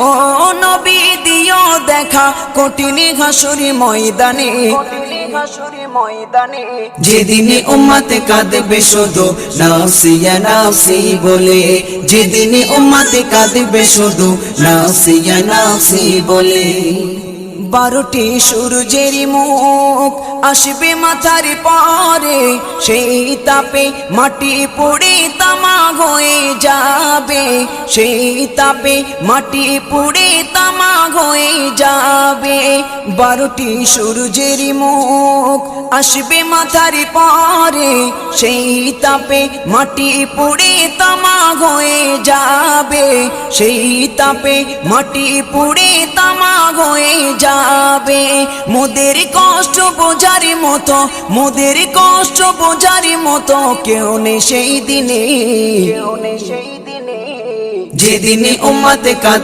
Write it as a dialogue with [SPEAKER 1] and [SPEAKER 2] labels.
[SPEAKER 1] ও নবী দিও দেখা কঠিন হাসুরি ময়দানে, যেদিনে উম্মত কাঁদবে শুধু নাফসি ইয়া নাফসি বলে, যেদিনে উম্মত কাঁদবে শুধু নাফসি ইয়া নাফসি বলে। 12টি সূর্যের মুখ আসবে মাথার পরে, সেই তাপে মাটি পুড়ে তামা হয়ে যাবে, সেই তাপে মাটি পুড়ে তামা হয়ে যাবে। 12টি সূর্যের মুখ আসবে মাথার পরে, সেই তাপে মাটি পুড়ে তামা হয়ে যাবে, সেই তাপে মাটি পুড়ে তামা হয়ে যাবে। মোদের কষ্ট বোঝার মতো, মোদের কষ্ট বোঝার মতো কেউ নেই সেই দিনে, যেদিনে উম্মত